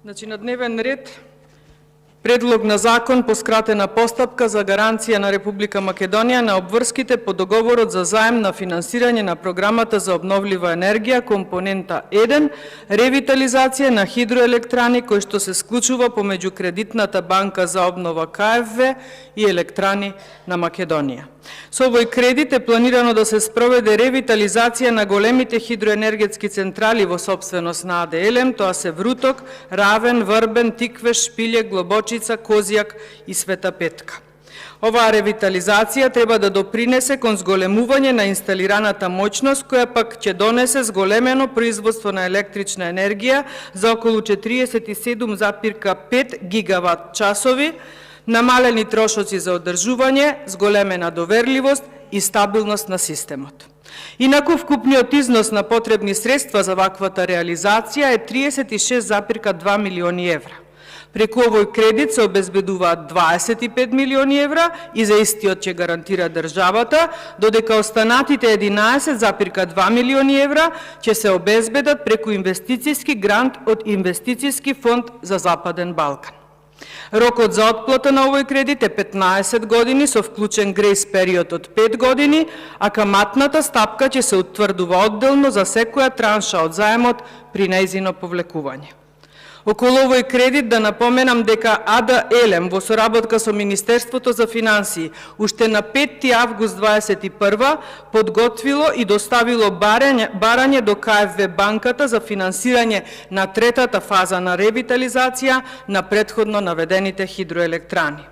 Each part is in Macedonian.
Значи, на дневен ред Предлог на закон по скратена постапка за гаранција на Република Македонија на обврските по договорот за заем на финансирање на програмата за обновлива енергија, компонента 1, ревитализација на хидроелектрани кој што се склучува помеѓу Кредитната банка за обнова КФВ и Електрани на Македонија. Со овој кредит е планирано да се спроведе ревитализација на големите хидроенергетски централи во сопственост на АД Елем, тоа се Вруток, Равен, Врбен, Тиквеш, Шпилје, Глобочица, Козјак и Света Петка. Оваа ревитализација треба да допринесе кон зголемување на инсталираната моќност, која пак ќе донесе зголемено производство на електрична енергија за околу 47,5 гигават часови, намалени трошоци за одржување, зголемена доверливост и стабилност на системот. Инаку вкупниот износ на потребни средства за ваквата реализација е 36,2 милиони евра. Преку овој кредит се обезбедуваат 25 милиони евра и за истиот ќе гарантира државата, додека останатите 11,2 милиони евра ќе се обезбедат преку инвестицијски грант од Инвестицијски фонд за Западен Балкан. Рокот за отплата на овој кредит е 15 години со вклучен грејс период од 5 години, а каматната стапка ќе се утврдува одделно за секоја транша од заемот при нејзино повлекување. Околу овој кредит да напоменам дека АД Елем во соработка со Министерството за финансии уште на 5 август 2021 подготвило и доставило барање до КФВ банката за финансирање на третата фаза на ревитализација на претходно наведените хидроелектрани.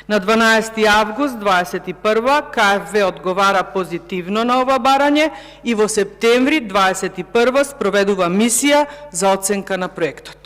На 12 август 2021 КФВ одговара позитивно на ова барање и во септември 2021 спроведува мисија за оценка на проектот.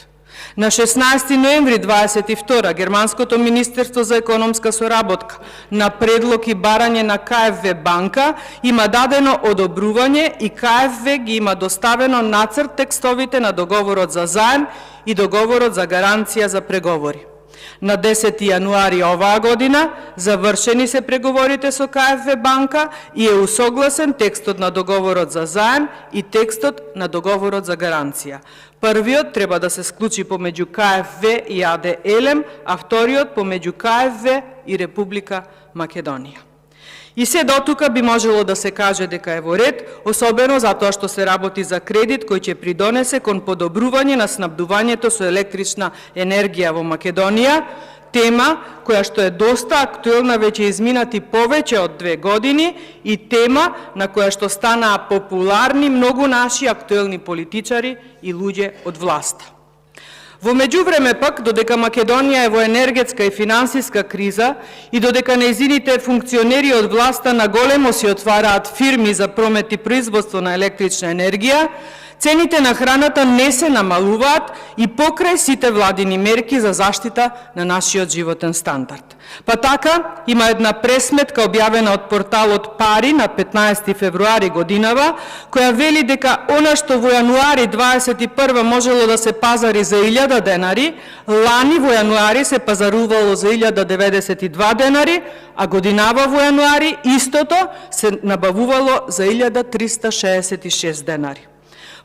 На 16 ноември 2022 Германското Министерство за економска соработка на предлог и барање на КФВ банка има дадено одобрување и КФВ ги има доставено нацрт текстовите на договорот за заем и договорот за гаранција за преговори. На 10 јануари оваа година завршени се преговорите со КФВ банка и е усогласен текстот на договорот за заем и текстот на договорот за гаранција. Првиот треба да се склучи помеѓу КФВ и АД Елем, а вториот помеѓу КФВ и Република Македонија. И се дотука би можело да се каже дека е во ред, особено затоа што се работи за кредит кој ќе придонесе кон подобрување на снабдувањето со електрична енергија во Македонија, тема која што е доста актуелна веќе изминати повеќе од 2 години и тема на која што станаа популарни многу наши актуелни политичари и луѓе од власта. Во меѓувреме пак, додека Македонија е во енергетска и финансиска криза и додека нејзините функционери од власта на големо си отвараат фирми за промет и производство на електрична енергија, цените на храната не се намалуваат и покрај сите владини мерки за заштита на нашиот животен стандард. Па така, има една пресметка објавена од порталот Пари на 15 февруари годинава, која вели дека она што во јануари 21 можело да се пазари за 1000 денари, лани во јануари се пазарувало за 1092 денари, а годинава во јануари истото се набавувало за 1366 денари.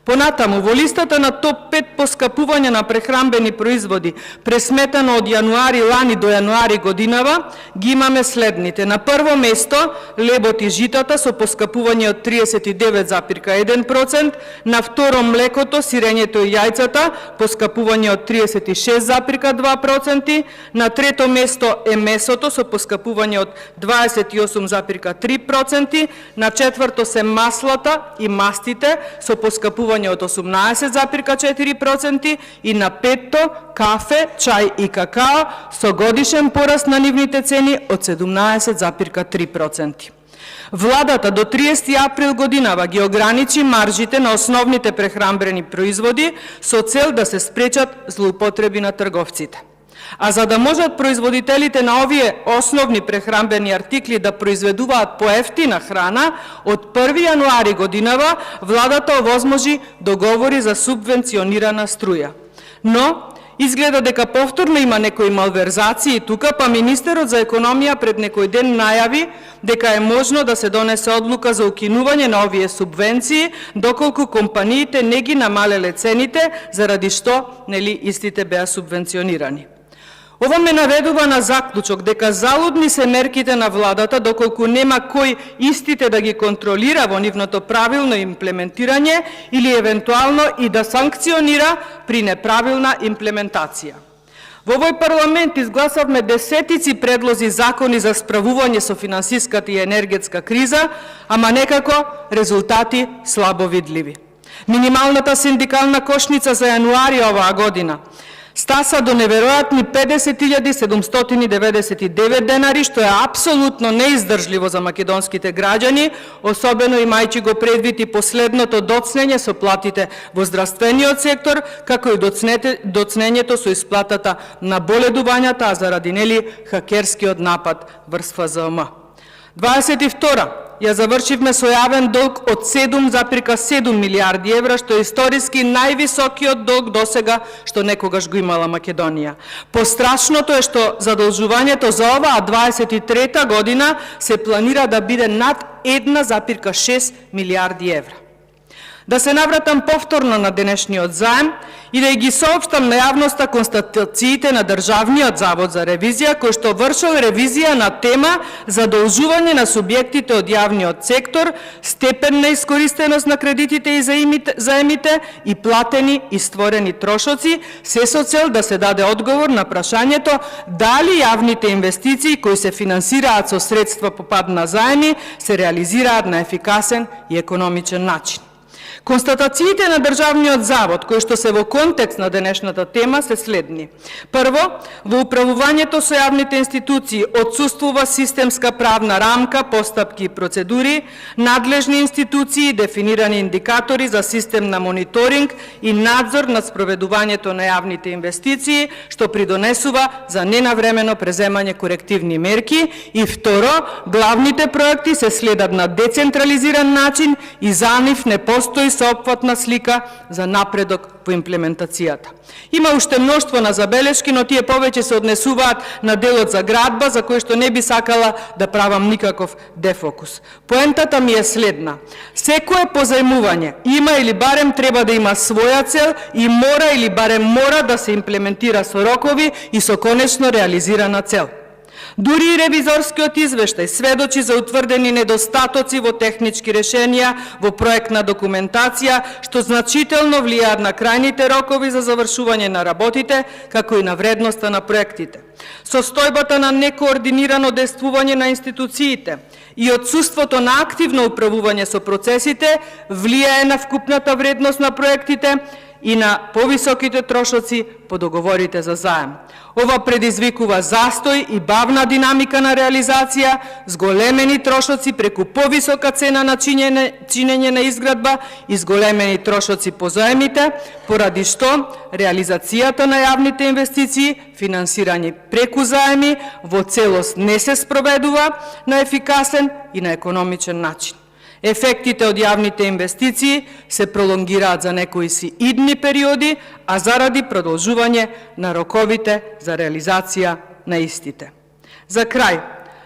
Понатаму, во листата на топ 5 поскапување на прехранбени производи, пресметано од јануари лани до јануари годинава, ги имаме следните. На прво место, лебот и житата со поскапување од 39,1%, на второ млекото, сирењето и јајцата, поскапување од 36,2%, на трето место е месото со поскапување од 28,3%, на четврто се маслата и мастите со поскапување од 18,4% и на петто кафе, чај и какао со годишен пораст на нивните цени од 17,3%. Владата до 30 април годинава ги ограничи маржите на основните прехранбени производи со цел да се спречат злоупотреби на трговците. А за да можат производителите на овие основни прехранбени артикли да произведуваат поевтина храна, од 1 јануари годинава владата овозможи договори за субвенционирана струја. Но Изгледа дека повторно има некои малверзации тука, па министерот за економија пред некој ден најави дека е можно да се донесе одлука за укинување на овие субвенции, доколку компаниите не ги намалеле цените, заради што нели истите беа субвенционирани. Ова ме наведува на заклучок дека залудни се мерките на владата, доколку нема кој истите да ги контролира во нивното правилно имплементирање или евентуално и да санкционира при неправилна имплементација. Во овој парламент изгласавме десетици предлози закони за справување со финансиската и енергетска криза, ама некако резултати слабо видливи. Минималната синдикална кошница за јануари оваа година стаса до неверојатни 50.799 денари, што е апсолутно неиздржливо за македонските граѓани, особено имајќи го предвид и последното доцнење со платите во здравствениот сектор, како и доцнењето со исплатата на боледувањата, а заради нели хакерскиот напад врз ФЗМ. 22. Ја завршивме со јавен долг од 7,7 милиарди евра, што е историски највисокиот долг досега што некогаш го имала Македонија. Пострашното е што задолжувањето за оваа 23 година се планира да биде над 1,6 милиарди евра. Да се навратам повторно на денешниот заем и да ги соопштам на јавноста констатациите на Државниот завод за ревизија, кој што вршил ревизија на тема задолжување на субјектите од јавниот сектор, степен на искористеност на кредитите и заемите и платени и створени трошоци, се со цел да се даде одговор на прашањето дали јавните инвестиции кои се финансираат со средства по пат на заеми се реализираат на ефикасен и економичен начин. Констатациите на Државниот завод, кои што се во контекст на денешната тема, се следни. Прво, во управувањето со јавните институции отсуствува системска правна рамка, постапки и процедури, надлежни институции, дефинирани индикатори за систем на мониторинг и надзор над спроведувањето на јавните инвестиции, што придонесува за ненавремено преземање корективни мерки. И второ, главните проекти се следат на децентрализиран начин и за нив не постои соопфатна слика за напредок по имплементацијата. Има уште мноштво на забелешки, но тие повеќе се однесуваат на делот за градба, за кој што не би сакала да правам никаков дефокус. Поентата ми е следна. Секое позајмување има или барем треба да има своја цел и мора или барем мора да се имплементира со рокови и со конечно реализирана цел. Дури и ревизорскиот извештај сведочи за утврдени недостатоци во технички решенија, во проектна документација, што значително влијаат на крајните рокови за завршување на работите, како и на вредноста на проектите. Состојбата на некоординирано действување на институциите и отсуството на активно управување со процесите влијае на вкупната вредност на проектите и на повисоките трошоци по договорите за заем. Ова предизвикува застој и бавна динамика на реализација, зголемени трошоци преку повисока цена на чинење на изградба и зголемени трошоци по заемите, поради што реализацијата на јавните инвестиции, финансирање преку заеми, во целост не се спроведува на ефикасен и на економичен начин. Ефектите од јавните инвестиции се пролонгираат за некои си идни периоди, а заради продолжување на роковите за реализација на истите. За крај,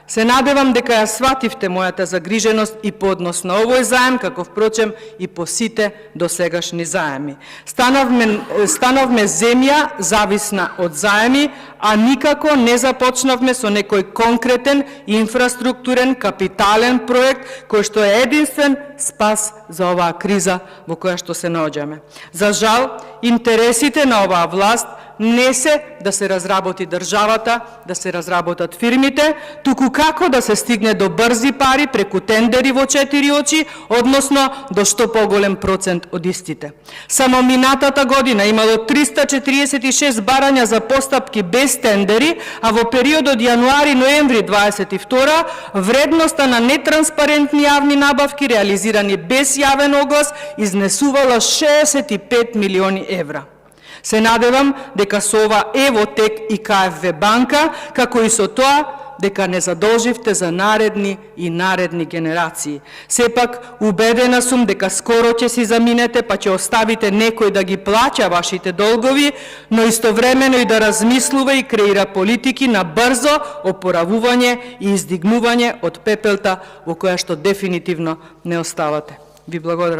се надевам дека ја свативте мојата загриженост и по однос на овој заем, како впрочем и по сите досегашни заеми. Становме земја зависна од заеми, а никако не започнавме со некој конкретен инфраструктурен капитален проект кој што е единствен спас за оваа криза во која што се наоѓаме. За жал, интересите на оваа власт не се да се разработи државата, да се разработат фирмите, туку како да се стигне до брзи пари преку тендери во 4 очи, односно до што поголем процент од истите. Само минатата година имало 346 барања за постапки без тендери, а во периодот јануари-ноември 22 вредноста на нетранспарентни јавни набавки реализирани без јавен оглас изнесувала 65 милиони евра. Се надевам дека со ова Евотек и КФВ банка, како и со тоа, дека не задолживте за наредни и наредни генерации. Сепак, убедена сум дека скоро ќе си заминете, па ќе оставите некој да ги плаќа вашите долгови, но истовремено и да размислува и креира политики на брзо опоравување и издигнување од пепелта во која што дефинитивно не оставате. Ви благодарам.